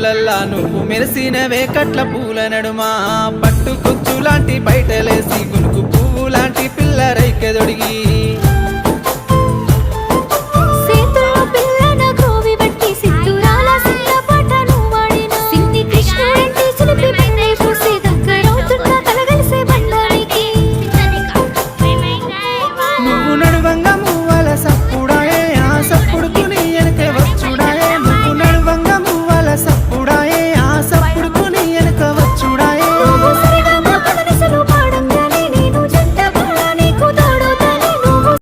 రంగులల్లా నువ్వు మెరిసినవే కట్ల పూల నడుమా పట్టు కుచ్చు లాంటి బయటలేసి గునుకు పువ్వు లాంటి పిల్ల రైకెదొడిగి నువ్వు నడువంగా